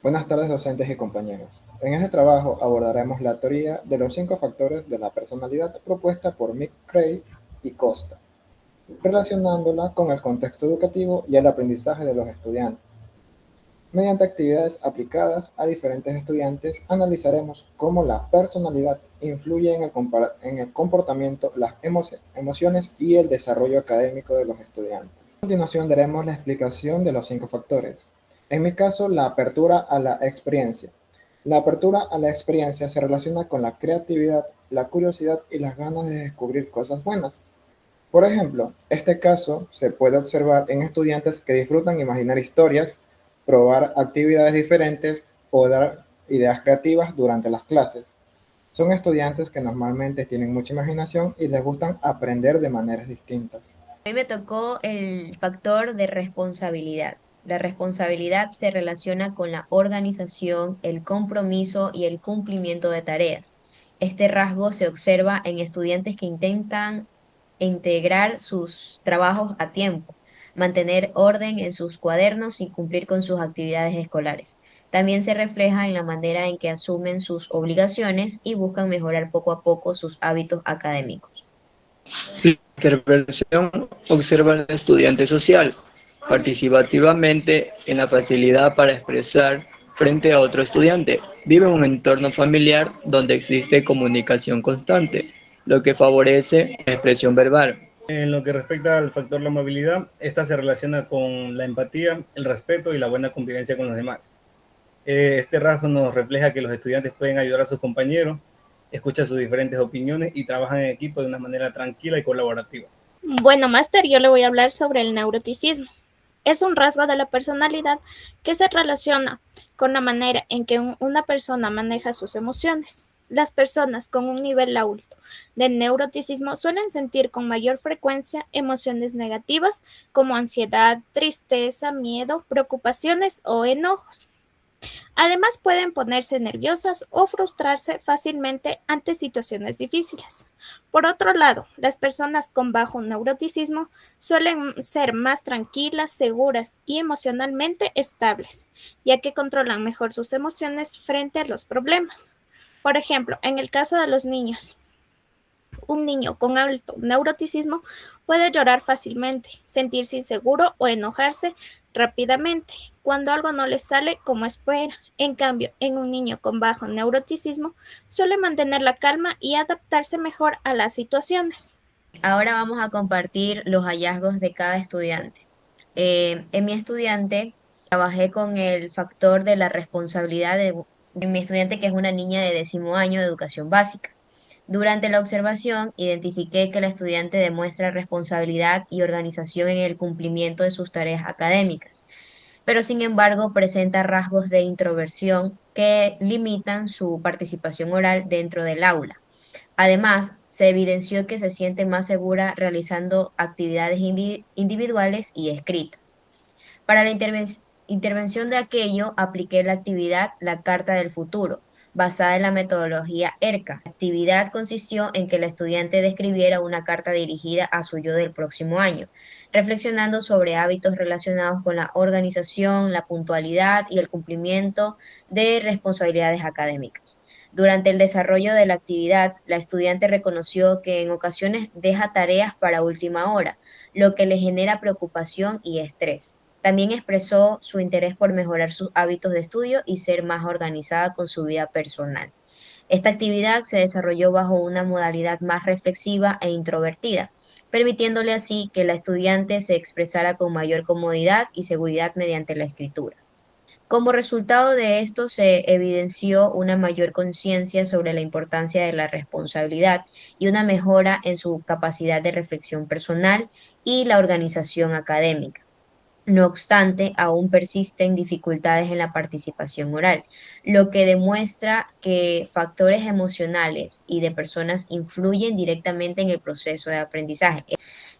Buenas tardes, docentes y compañeros. En este trabajo abordaremos la teoría de los 5 factores de la personalidad propuesta por Mick Cray y Costa, relacionándola con el contexto educativo y el aprendizaje de los estudiantes. Mediante actividades aplicadas a diferentes estudiantes, analizaremos cómo la personalidad influye en el comportamiento, las emociones y el desarrollo académico de los estudiantes. A continuación daremos la explicación de los 5 factores. En mi caso, la apertura a la experiencia. La apertura a la experiencia se relaciona con la creatividad, la curiosidad y las ganas de descubrir cosas buenas. Por ejemplo, este caso se puede observar en estudiantes que disfrutan imaginar historias, probar actividades diferentes o dar ideas creativas durante las clases. Son estudiantes que normalmente tienen mucha imaginación y les gustan aprender de maneras distintas. A mí me tocó el factor de responsabilidad. La responsabilidad se relaciona con la organización, el compromiso y el cumplimiento de tareas. Este rasgo se observa en estudiantes que intentan integrar sus trabajos a tiempo, mantener orden en sus cuadernos y cumplir con sus actividades escolares. También se refleja en la manera en que asumen sus obligaciones y buscan mejorar poco a poco sus hábitos académicos. La intervención observa al estudiante social, participa activamente en la facilidad para expresar frente a otro estudiante, vive en un entorno familiar donde existe comunicación constante, lo que favorece la expresión verbal. En lo que respecta al factor la amabilidad, esta se relaciona con la empatía, el respeto y la buena convivencia con los demás. Este rasgo nos refleja que los estudiantes pueden ayudar a sus compañeros, escuchan sus diferentes opiniones y trabajan en equipo de una manera tranquila y colaborativa. Bueno, Máster, yo le voy a hablar sobre el neuroticismo. Es un rasgo de la personalidad que se relaciona con la manera en que una persona maneja sus emociones. Las personas con un nivel alto de neuroticismo suelen sentir con mayor frecuencia emociones negativas como ansiedad, tristeza, miedo, preocupaciones o enojos. Además, pueden ponerse nerviosas o frustrarse fácilmente ante situaciones difíciles. Por otro lado, las personas con bajo neuroticismo suelen ser más tranquilas, seguras y emocionalmente estables, ya que controlan mejor sus emociones frente a los problemas. Por ejemplo, en el caso de los niños, un niño con alto neuroticismo puede llorar fácilmente, sentirse inseguro o enojarse rápidamente cuando algo no le sale como espera. En cambio, en un niño con bajo neuroticismo suele mantener la calma y adaptarse mejor a las situaciones. Ahora vamos a compartir los hallazgos de cada estudiante. En mi estudiante trabajé con el factor de la responsabilidad de mi estudiante, que es una niña de 10º año de educación básica. Durante la observación, identifiqué que la estudiante demuestra responsabilidad y organización en el cumplimiento de sus tareas académicas, pero sin embargo presenta rasgos de introversión que limitan su participación oral dentro del aula. Además, se evidenció que se siente más segura realizando actividades individuales y escritas. Para la intervención de aquello, apliqué la actividad La Carta del Futuro, basada en la metodología ERCA. La actividad consistió en que la estudiante describiera una carta dirigida a su yo del próximo año, reflexionando sobre hábitos relacionados con la organización, la puntualidad y el cumplimiento de responsabilidades académicas. Durante el desarrollo de la actividad, la estudiante reconoció que en ocasiones deja tareas para última hora, lo que le genera preocupación y estrés. También expresó su interés por mejorar sus hábitos de estudio y ser más organizada con su vida personal. Esta actividad se desarrolló bajo una modalidad más reflexiva e introvertida, permitiéndole así que la estudiante se expresara con mayor comodidad y seguridad mediante la escritura. Como resultado de esto, se evidenció una mayor conciencia sobre la importancia de la responsabilidad y una mejora en su capacidad de reflexión personal y la organización académica. No obstante, aún persisten dificultades en la participación oral, lo que demuestra que factores emocionales y de personas influyen directamente en el proceso de aprendizaje.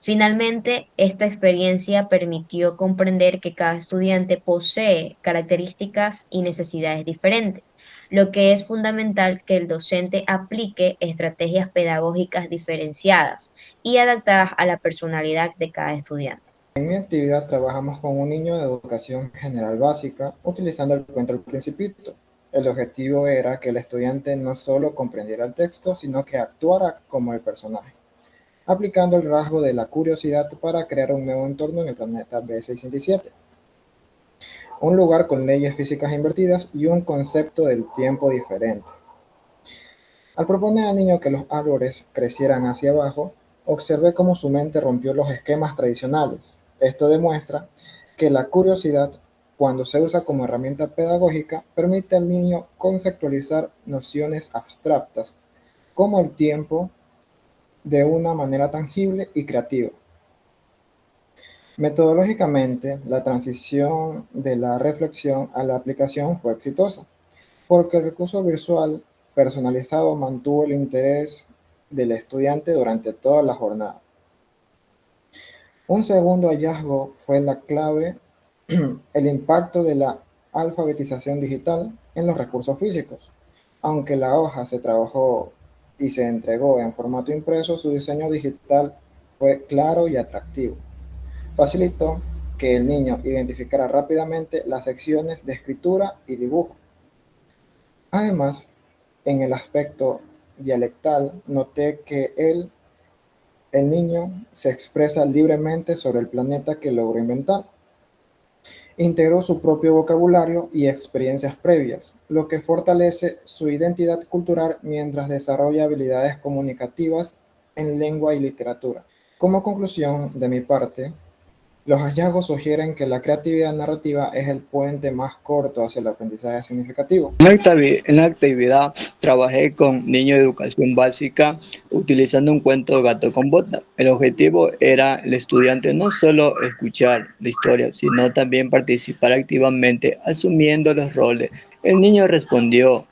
Finalmente, esta experiencia permitió comprender que cada estudiante posee características y necesidades diferentes, lo que es fundamental que el docente aplique estrategias pedagógicas diferenciadas y adaptadas a la personalidad de cada estudiante. En mi actividad trabajamos con un niño de educación general básica utilizando el cuento El Principito. El objetivo era que el estudiante no solo comprendiera el texto, sino que actuara como el personaje, aplicando el rasgo de la curiosidad para crear un nuevo entorno en el planeta B607, un lugar con leyes físicas invertidas y un concepto del tiempo diferente. Al proponer al niño que los árboles crecieran hacia abajo, observé cómo su mente rompió los esquemas tradicionales. Esto demuestra que la curiosidad, cuando se usa como herramienta pedagógica, permite al niño conceptualizar nociones abstractas como el tiempo de una manera tangible y creativa. Metodológicamente, la transición de la reflexión a la aplicación fue exitosa, porque el recurso visual personalizado mantuvo el interés del estudiante durante toda la jornada. Un segundo hallazgo fue la clave, el impacto de la alfabetización digital en los recursos físicos. Aunque la hoja se trabajó y se entregó en formato impreso, su diseño digital fue claro y atractivo. Facilitó que el niño identificara rápidamente las secciones de escritura y dibujo. Además, en el aspecto dialectal, noté que el niño se expresa libremente sobre el planeta que logró inventar. Integró su propio vocabulario y experiencias previas, lo que fortalece su identidad cultural mientras desarrolla habilidades comunicativas en lengua y literatura. Como conclusión de mi parte, los hallazgos sugieren que la creatividad narrativa es el puente más corto hacia el aprendizaje significativo. En la actividad trabajé con niños de educación básica utilizando un cuento Gato con Bota. El objetivo era el estudiante no solo escuchar la historia, sino también participar activamente asumiendo los roles. El niño respondió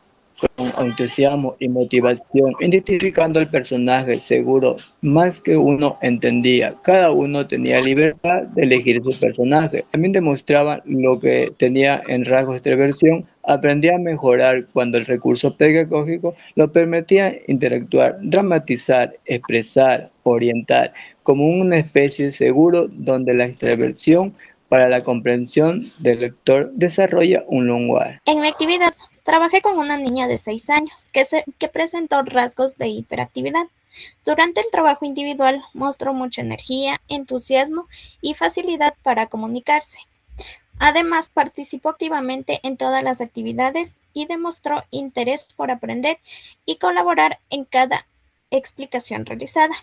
con entusiasmo y motivación, identificando el personaje seguro, más que uno entendía. Cada uno tenía libertad de elegir su personaje. También demostraba lo que tenía en rasgos de extroversión. Aprendía a mejorar cuando el recurso pedagógico lo permitía interactuar, dramatizar, expresar, orientar, como una especie seguro donde la extroversión para la comprensión del lector desarrolla un lenguaje. En mi actividad, trabajé con una niña de 6 años que presentó rasgos de hiperactividad. Durante el trabajo individual mostró mucha energía, entusiasmo y facilidad para comunicarse. Además, participó activamente en todas las actividades y demostró interés por aprender y colaborar en cada explicación realizada.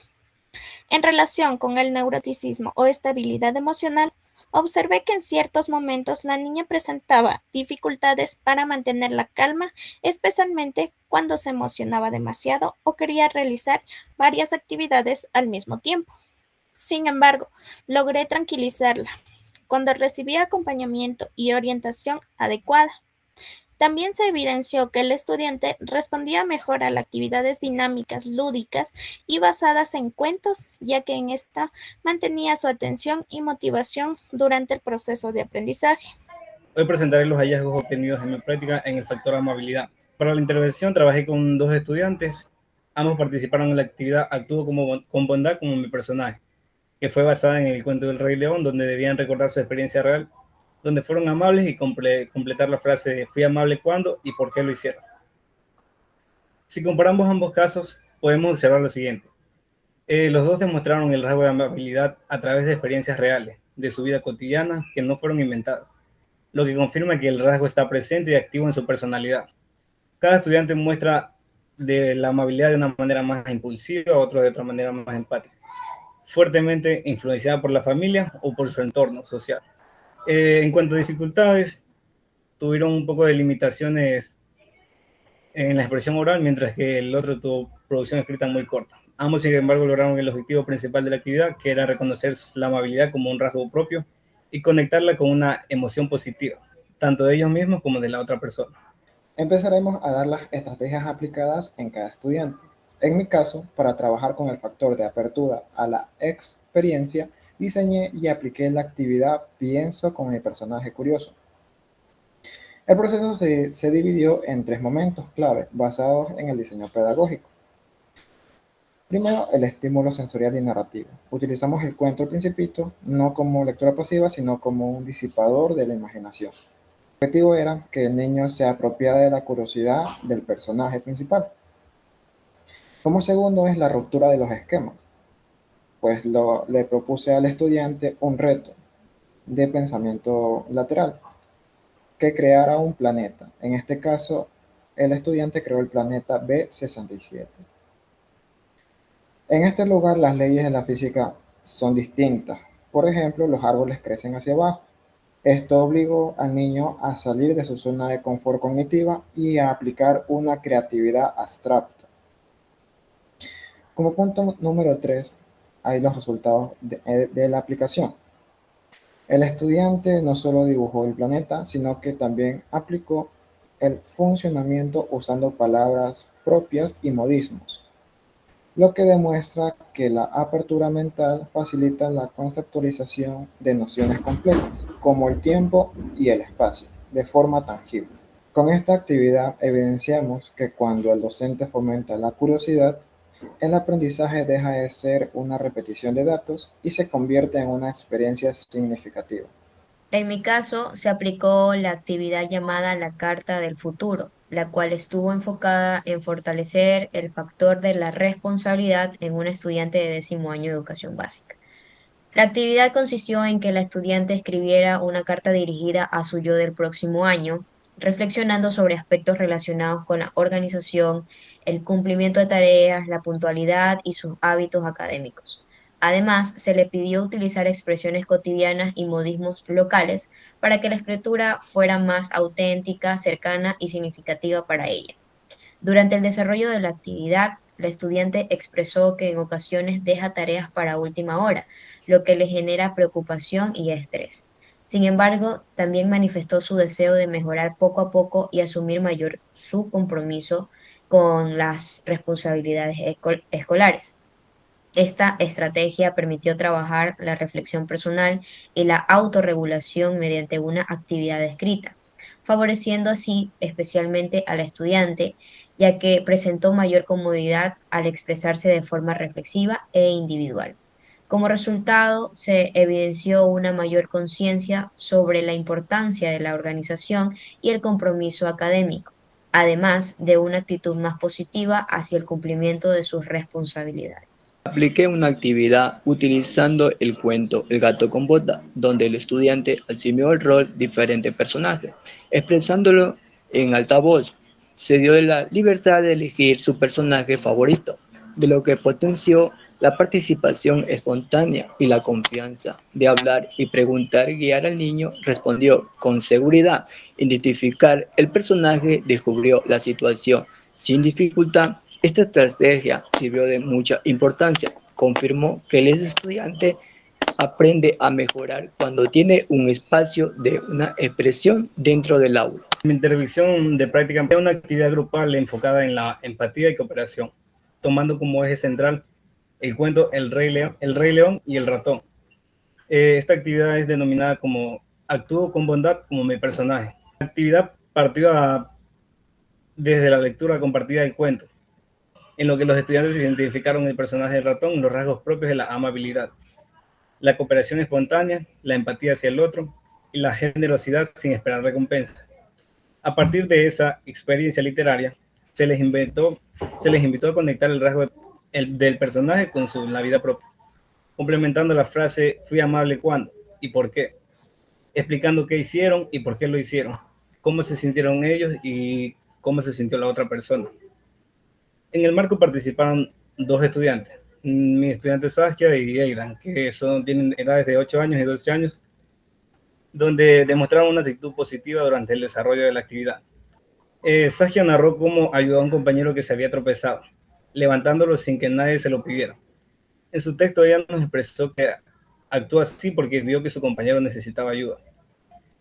En relación con el neuroticismo o estabilidad emocional, observé que en ciertos momentos la niña presentaba dificultades para mantener la calma, especialmente cuando se emocionaba demasiado o quería realizar varias actividades al mismo tiempo. Sin embargo, logré tranquilizarla cuando recibía acompañamiento y orientación adecuada. También se evidenció que el estudiante respondía mejor a las actividades dinámicas, lúdicas y basadas en cuentos, ya que en esta mantenía su atención y motivación durante el proceso de aprendizaje. Hoy presentaré los hallazgos obtenidos en mi práctica en el factor amabilidad. Para la intervención trabajé con 2 estudiantes. Ambos participaron en la actividad Actúo con bondad como mi personaje, que fue basada en el cuento del Rey León, donde debían recordar su experiencia real, donde fueron amables y completar la frase de fui amable cuando y por qué lo hicieron. Si comparamos ambos casos, podemos observar lo siguiente. Los dos demostraron el rasgo de amabilidad a través de experiencias reales, de su vida cotidiana, que no fueron inventadas, lo que confirma que el rasgo está presente y activo en su personalidad. Cada estudiante muestra de la amabilidad de una manera más impulsiva, otro de otra manera más empática, fuertemente influenciada por la familia o por su entorno social. En cuanto a dificultades, tuvieron un poco de limitaciones en la expresión oral, mientras que el otro tuvo producción escrita muy corta. Ambos, sin embargo, lograron el objetivo principal de la actividad, que era reconocer la amabilidad como un rasgo propio y conectarla con una emoción positiva, tanto de ellos mismos como de la otra persona. Empezaremos a dar las estrategias aplicadas en cada estudiante. En mi caso, para trabajar con el factor de apertura a la experiencia, diseñé y apliqué la actividad Pienso con mi personaje curioso. El proceso se dividió en 3 momentos clave basados en el diseño pedagógico. Primero, el estímulo sensorial y narrativo. Utilizamos el cuento El Principito no como lectura pasiva, sino como un disipador de la imaginación. El objetivo era que el niño se apropiara de la curiosidad del personaje principal. Como segundo es la ruptura de los esquemas, pues le propuse al estudiante un reto de pensamiento lateral, que creara un planeta. En este caso, el estudiante creó el planeta B67. En este lugar las leyes de la física son distintas. Por ejemplo, los árboles crecen hacia abajo. Esto obligó al niño a salir de su zona de confort cognitiva y a aplicar una creatividad abstracta. Como punto número 3, hay los resultados de la aplicación. El estudiante no solo dibujó el planeta, sino que también aplicó el funcionamiento usando palabras propias y modismos, lo que demuestra que la apertura mental facilita la conceptualización de nociones complejas, como el tiempo y el espacio, de forma tangible. Con esta actividad evidenciamos que cuando el docente fomenta la curiosidad, el aprendizaje deja de ser una repetición de datos y se convierte en una experiencia significativa. En mi caso, se aplicó la actividad llamada la Carta del Futuro, la cual estuvo enfocada en fortalecer el factor de la responsabilidad en un estudiante de 10º año de educación básica. La actividad consistió en que la estudiante escribiera una carta dirigida a su yo del próximo año, reflexionando sobre aspectos relacionados con la organización, el cumplimiento de tareas, la puntualidad y sus hábitos académicos. Además, se le pidió utilizar expresiones cotidianas y modismos locales para que la escritura fuera más auténtica, cercana y significativa para ella. Durante el desarrollo de la actividad, la estudiante expresó que en ocasiones deja tareas para última hora, lo que le genera preocupación y estrés. Sin embargo, también manifestó su deseo de mejorar poco a poco y asumir mayor su compromiso con las responsabilidades escolares. Esta estrategia permitió trabajar la reflexión personal y la autorregulación mediante una actividad escrita, favoreciendo así especialmente a la estudiante, ya que presentó mayor comodidad al expresarse de forma reflexiva e individual. Como resultado, se evidenció una mayor conciencia sobre la importancia de la organización y el compromiso académico, además de una actitud más positiva hacia el cumplimiento de sus responsabilidades. Apliqué una actividad utilizando el cuento El gato con bota, donde el estudiante asumió el rol de diferente personaje, expresándolo en alta voz. Se dio la libertad de elegir su personaje favorito, de lo que potenció la participación espontánea y la confianza de hablar y preguntar. Guiar al niño respondió con seguridad. Identificar el personaje, descubrió la situación sin dificultad. Esta estrategia sirvió de mucha importancia. Confirmó que el estudiante aprende a mejorar cuando tiene un espacio de una expresión dentro del aula. Mi intervención de práctica es una actividad grupal enfocada en la empatía y cooperación, tomando como eje central el cuento El Rey León y el Ratón. Esta actividad es denominada como Actúo con bondad como mi personaje. La actividad partió desde la lectura compartida del cuento, en lo que los estudiantes identificaron el personaje del ratón, los rasgos propios de la amabilidad, la cooperación espontánea, la empatía hacia el otro y la generosidad sin esperar recompensa. A partir de esa experiencia literaria, se les invitó a conectar el rasgo del personaje con la vida propia, complementando la frase «fui amable cuando» y por qué, explicando qué hicieron y por qué lo hicieron, cómo se sintieron ellos y cómo se sintió la otra persona. En el marco participaron 2 estudiantes, mi estudiante Saskia y Aidan, que tienen edades de 8 años y 12 años, donde demostraron una actitud positiva durante el desarrollo de la actividad. Saskia narró cómo ayudó a un compañero que se había tropezado, levantándolo sin que nadie se lo pidiera. En su texto ella nos expresó que actuó así porque vio que su compañero necesitaba ayuda.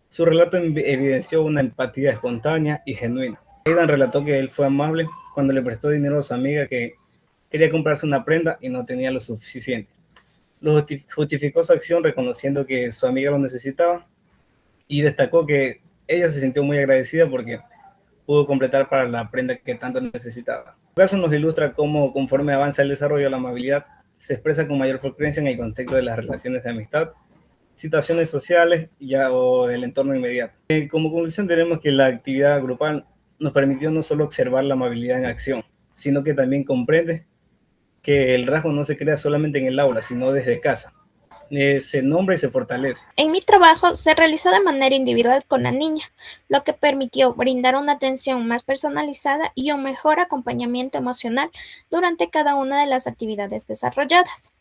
Su relato evidenció una empatía espontánea y genuina. Aidan relató que él fue amable cuando le prestó dinero a su amiga que quería comprarse una prenda y no tenía lo suficiente. Lo justificó su acción reconociendo que su amiga lo necesitaba y destacó que ella se sintió muy agradecida porque pudo completar para la prenda que tanto necesitaba. El caso nos ilustra cómo, conforme avanza el desarrollo, la amabilidad se expresa con mayor frecuencia en el contexto de las relaciones de amistad, situaciones sociales o del entorno inmediato. Como conclusión tenemos que la actividad grupal nos permitió no solo observar la amabilidad en acción, sino que también comprende que el rasgo no se crea solamente en el aula, sino desde casa. Se nombra y se fortalece. En mi trabajo se realizó de manera individual con la niña, lo que permitió brindar una atención más personalizada y un mejor acompañamiento emocional durante cada una de las actividades desarrolladas.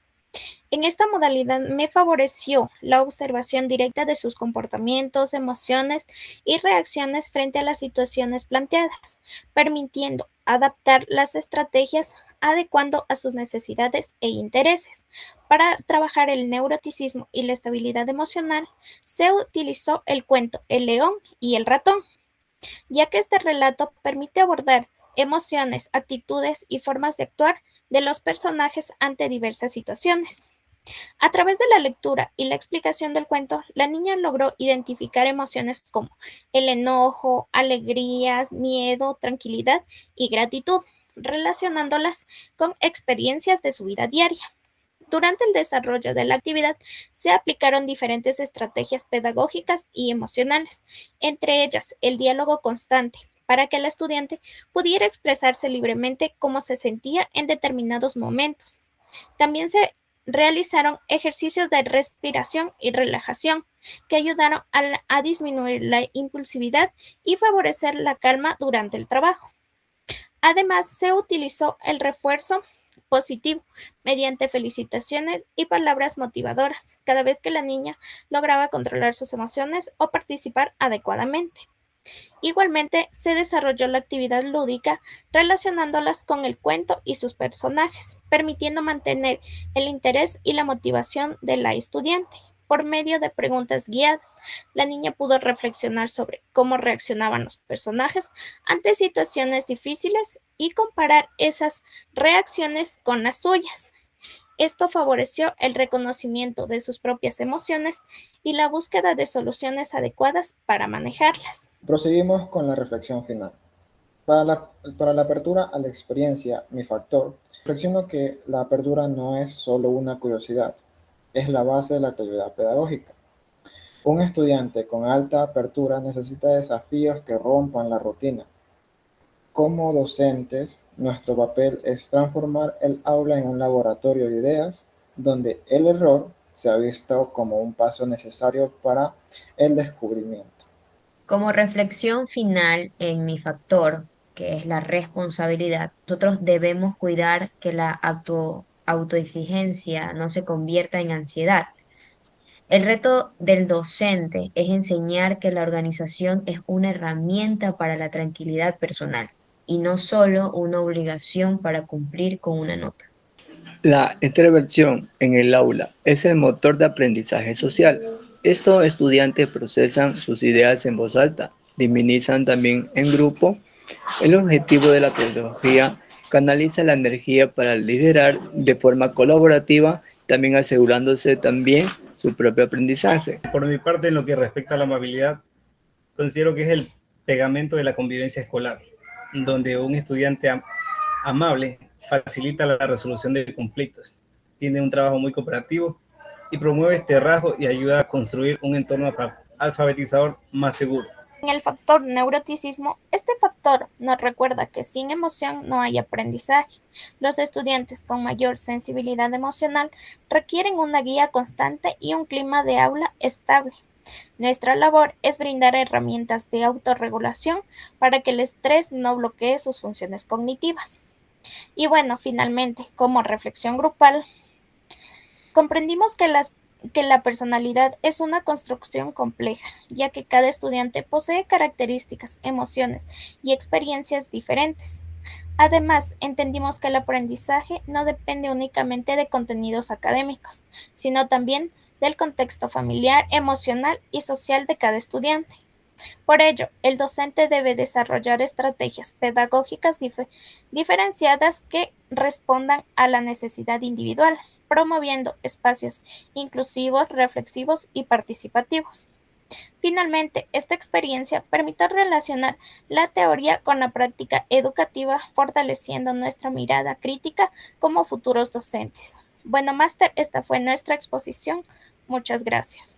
En esta modalidad me favoreció la observación directa de sus comportamientos, emociones y reacciones frente a las situaciones planteadas, permitiendo adaptar las estrategias adecuando a sus necesidades e intereses. Para trabajar el neuroticismo y la estabilidad emocional, se utilizó el cuento El león y el ratón, ya que este relato permite abordar emociones, actitudes y formas de actuar de los personajes ante diversas situaciones. A través de la lectura y la explicación del cuento, la niña logró identificar emociones como el enojo, alegrías, miedo, tranquilidad y gratitud, relacionándolas con experiencias de su vida diaria. Durante el desarrollo de la actividad se aplicaron diferentes estrategias pedagógicas y emocionales, entre ellas el diálogo constante, para que la estudiante pudiera expresarse libremente cómo se sentía en determinados momentos. También se realizaron ejercicios de respiración y relajación que ayudaron a disminuir la impulsividad y favorecer la calma durante el trabajo. Además, se utilizó el refuerzo positivo mediante felicitaciones y palabras motivadoras cada vez que la niña lograba controlar sus emociones o participar adecuadamente. Igualmente, se desarrolló la actividad lúdica relacionándolas con el cuento y sus personajes, permitiendo mantener el interés y la motivación de la estudiante. Por medio de preguntas guiadas, la niña pudo reflexionar sobre cómo reaccionaban los personajes ante situaciones difíciles y comparar esas reacciones con las suyas. Esto favoreció el reconocimiento de sus propias emociones y la búsqueda de soluciones adecuadas para manejarlas. Proseguimos con la reflexión final. Para la apertura a la experiencia, mi factor, reflexiono que la apertura no es solo una curiosidad, es la base de la actividad pedagógica. Un estudiante con alta apertura necesita desafíos que rompan la rutina. Como docentes, nuestro papel es transformar el aula en un laboratorio de ideas donde el error se ha visto como un paso necesario para el descubrimiento. Como reflexión final en mi factor, que es la responsabilidad, nosotros debemos cuidar que la autoexigencia no se convierta en ansiedad. El reto del docente es enseñar que la organización es una herramienta para la tranquilidad personal y no solo una obligación para cumplir con una nota. La intervención en el aula es el motor de aprendizaje social. Estos estudiantes procesan sus ideas en voz alta, minimizan también en grupo. El objetivo de la pedagogía canaliza la energía para liderar de forma colaborativa, también asegurándose también su propio aprendizaje. Por mi parte, en lo que respecta a la amabilidad, considero que es el pegamento de la convivencia escolar, donde un estudiante amable facilita la resolución de conflictos, tiene un trabajo muy cooperativo y promueve este rasgo y ayuda a construir un entorno alfabetizador más seguro. En el factor neuroticismo, este factor nos recuerda que sin emoción no hay aprendizaje. Los estudiantes con mayor sensibilidad emocional requieren una guía constante y un clima de aula estable. Nuestra labor es brindar herramientas de autorregulación para que el estrés no bloquee sus funciones cognitivas. Y bueno, finalmente, como reflexión grupal, comprendimos que la personalidad es una construcción compleja, ya que cada estudiante posee características, emociones y experiencias diferentes. Además, entendimos que el aprendizaje no depende únicamente de contenidos académicos, sino también del contexto familiar, emocional y social de cada estudiante. Por ello, el docente debe desarrollar estrategias pedagógicas diferenciadas que respondan a la necesidad individual, promoviendo espacios inclusivos, reflexivos y participativos. Finalmente, esta experiencia permitió relacionar la teoría con la práctica educativa, fortaleciendo nuestra mirada crítica como futuros docentes. Bueno, máster, esta fue nuestra exposición. Muchas gracias.